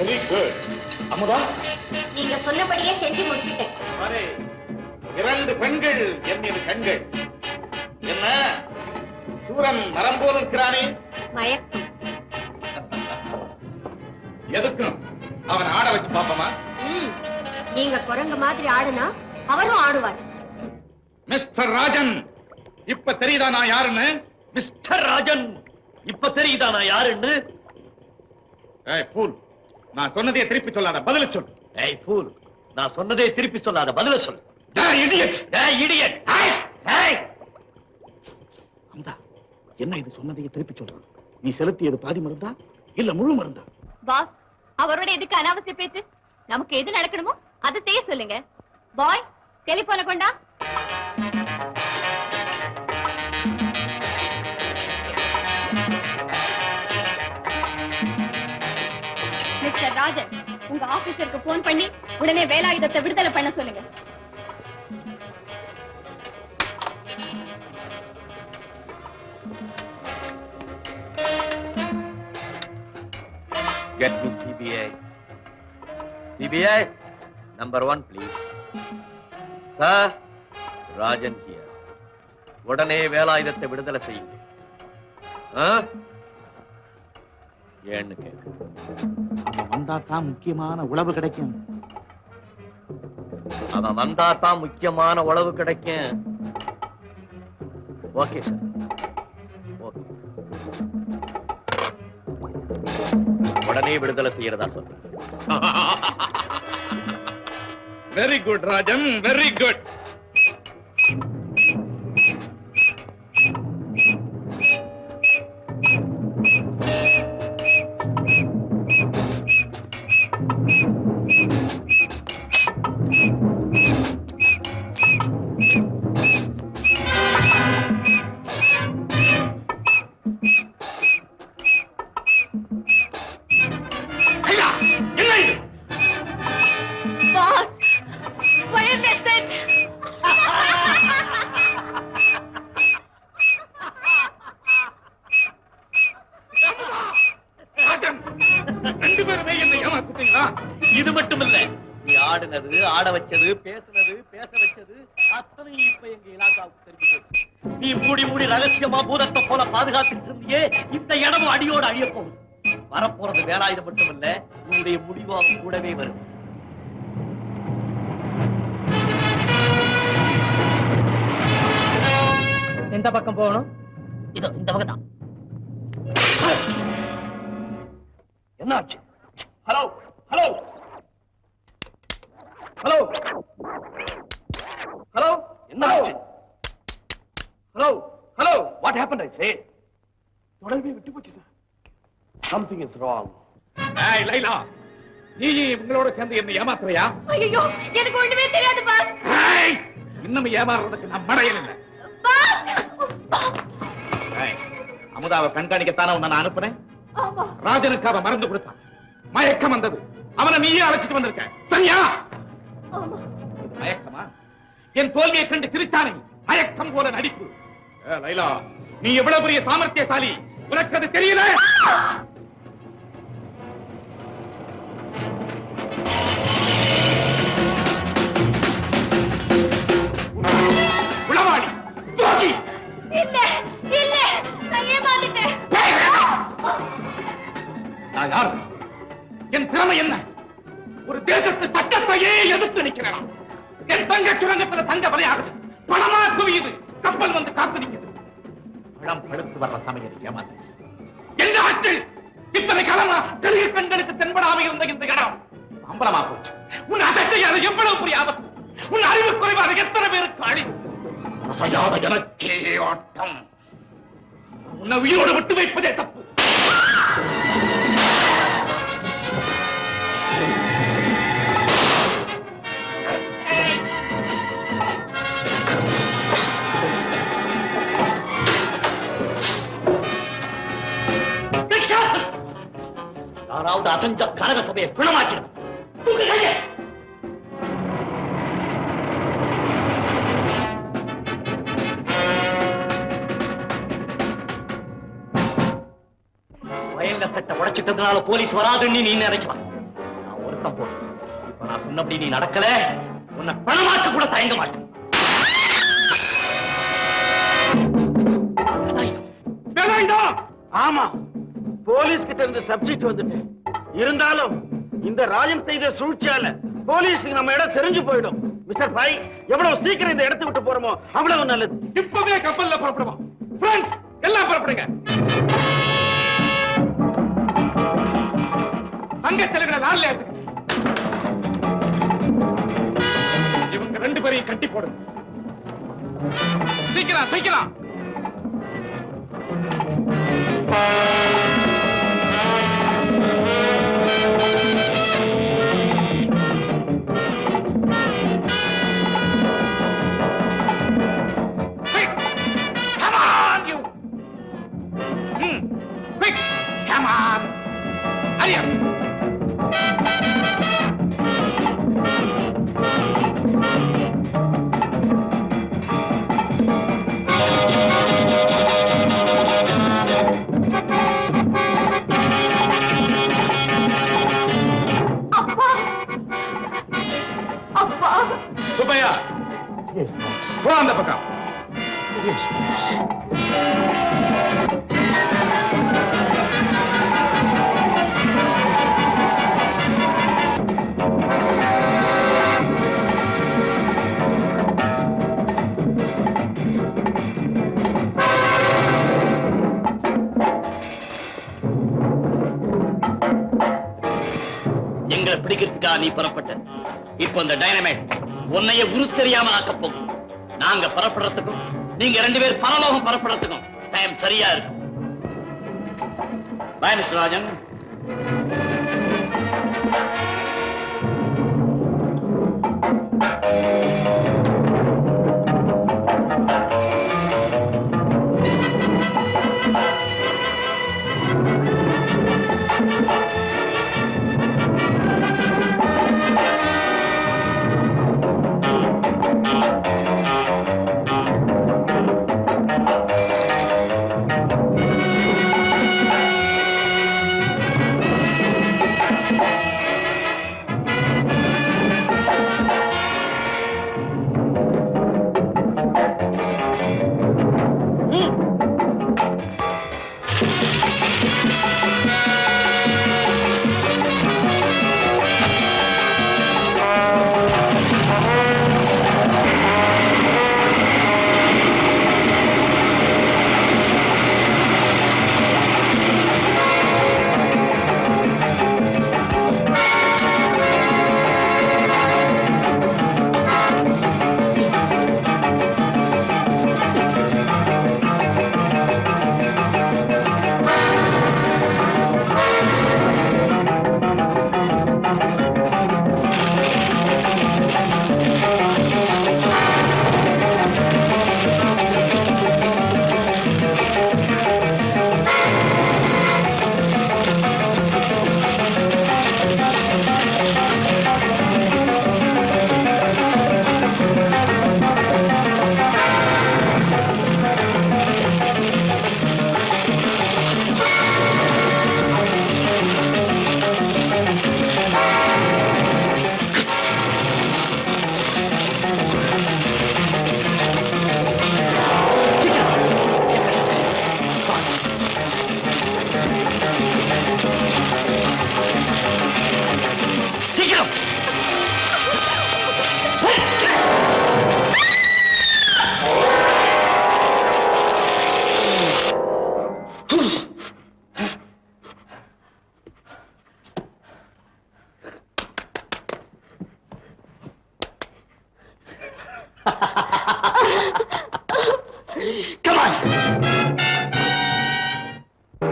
Very good. Amudha, நீங்க சொன்னபடியே செஞ்சு முடிச்சிட்டேன். அரே, 2 பெண்கள் என் மீது கண்கள். என்ன சூரன் மரம் போல் இருக்கிறானே? மயக்கம். எதுக்கும் அவன் ஆட வச்சு பாப்பமா? நீங்க குரங்கு மாதிரி ஆடுனா அவரும் ஆடுவார். மிஸ்டர் ராஜன், இப்ப தெரியுதா நான் யாருன்னு? மிஸ்டர் ராஜன், இப்ப தெரியுதா நான் யாருன்னு? ஏய் ஃபூல், நான் சொன்னதே திருப்பி சொல்லாத, பதில சொல். ஏய் ஃபூல், நான் சொன்னதே திருப்பி சொல்லாத, பதில சொல். ஏய் இடியட், ஏய் இடியட். ஏய் அமுதா, என்ன இது சொன்னதையே திருப்பி சொல்றான்? நீ செலுத்தியது பாதி மருந்தா இல்ல முழு மருந்தா? பாஸ், அவரோட எதுக்கு அனாவசிய பேச்சு? நமக்கு எது நடக்கணுமோ அதை செய்ய சொல்லுங்க. பாய், டெலிபோனை கொண்டா. மிஸ்டர் ராஜன், உங்க ஆபீசருக்கு போன் பண்ணி உடனே வேலாயுதத்தை விடுதலை பண்ண சொல்லுங்க. Get me CBI. CBI, number 1, please. Sir, Rajan here. உடனே வேலாயுதத்தை விடுதலை செய்யுங்க. ஏன்னு கேட்க. அவன் வந்தா தான் முக்கியமான உளவு கிடைக்கும். அவன் வந்தா தான் முக்கியமான உளவு கிடைக்கும். Okay sir. ஓகே. உடனே விடுதலை செய்யறதா சொல்றேன். Very good Rajan, very good. இது மட்டும் இல்ல, நீ ஆடுனது, ஆட வச்சது, பேசுனது, பேச வச்சது அத்தனை இப்ப எங்க இலாக்காவுக்கு தெரிஞ்சு போச்சு. நீ மூடி மூடி ரகசியமா பூதத்தை போல பாதுகாத்துட்டு இருந்தியே, இந்த இடமும் அடியோடு அழிய போகுது. வரப்போறது வேலாயுதம் மட்டும் இல்ல, உன்னுடைய முடிவாக கூடவே வரும். எந்த பக்கம் போகணும்? இதோ இந்த பக்கம் தான். என்னாச்சு? ஹலோ ஹலோ ஹலோ ஹலோ, என்னாச்சு? Hello hello, what happened? I say தொடர்பே விட்டு போச்சு சார். Something is wrong. ஏய் லைலா, நீ உங்களோட சேர்ந்து என்ன ஏமாத்துறியா? ஐயோ, எனக்கு ஒண்ணுமே தெரியாது பாஸ். ஏய், இன்னும் ஏமாறுறதுக்கு நான் மடையல இல்ல. ஏய், அமுதாவை கண்காணிக்கத்தானே உன்னை நான் அனுப்புறேன். ராஜனுக்கு அவ மறந்து கொடுத்தான், மயக்கம் வந்தது, அவனை நீயே அழைச்சிட்டு வந்திருக்க, சரியா? மயக்கமா? என் தோல்வியை கண்டு சிரித்தானே, மயக்கம் போல நடிப்பு. லைலா, நீ எவ்வளவு பெரிய சாமர்த்தியசாலி, உனக்கு அது தெரியல? உளவாளி, துரோகி. இல்ல இல்ல, நான் ஏமாந்துட்டேன். நான் யார்? என் திறமை என்ன? ஒரு தேசத்து சட்டத்தையே எதிர்த்து நிற்கிறேன். என் தங்க சுரங்கத்துல தங்க விளையாடுது, பணமா குவியுது, கப்பல் வந்து காத்து நிற்குது. பழம் படுத்து வர்ற சமையல் ஏமாந்து எந்த ஆட்கள் இத்தனை காலமா தெரிய கண்களுக்கு தென்படாம இருந்த இந்த இடம் அம்பலமா போச்சு. உன் அதட்டை அது எவ்வளவு பெரிய ஆபத்து, உன் அறிவு குறைவாக எத்தனை பேருக்கு அழிவு. அசையாத எனக்கே ஆட்டம், உன்னை உயிரோடு விட்டு வைப்பதே தப்பு. யாராவது அசஞ்ச கனக சபையை பிணமாக்கிடும். வயல்ல சட்டை உடைச்சிட்டதுனால போலீஸ் வராதுன்னு நீ நினைக்கலாம். சத்தம் போடு. இப்ப நான் சொன்னபடி நீ நடக்கல, உன்னை பணமாக்க கூட தயங்க மாட்டேன். வேலாயுதம்! ஆமா, போலீஸ் கிட்ட இருந்து சப்ஜெக்ட் வந்துட்டேன். இருந்தாலும் இந்த ராஜன் செய்த சூழ்ச்சியால போலீஸுக்கு நம்ம இடம் தெரிஞ்சு போயிடும். மிஸ்டர் பாய், எவ்வளவு சீக்கிரம் இந்த இடத்தை விட்டு போறோமோ அவ்வளவு நல்லது. இப்பவே கப்பல்ல புறப்படுவோம். ஃப்ரெண்ட்ஸ், எல்லாம் புறப்படுங்க. அங்க செல்கிற லாரில இருக்கு. இவங்க 2 பேரையும் கட்டி போடுங்க. சீக்கிரம் சீக்கிரம். Come on, you! Quick! Come on! Hurry up! Subbaiah, போ அந்த பக்கம். எங்களை பிடிக்கிறதுக்கா நீ புறப்பட்ட? இப்ப அந்த டைனமைட் உன்னைய உரு தெரியாம ஆக்க போகும். நாங்க புறப்படுறதுக்கும் நீங்க 2 பேர் பரலோகம் புறப்படுறதுக்கும் டைம் சரியா இருக்கும். பாய் மிஸ்டர் ராஜன்.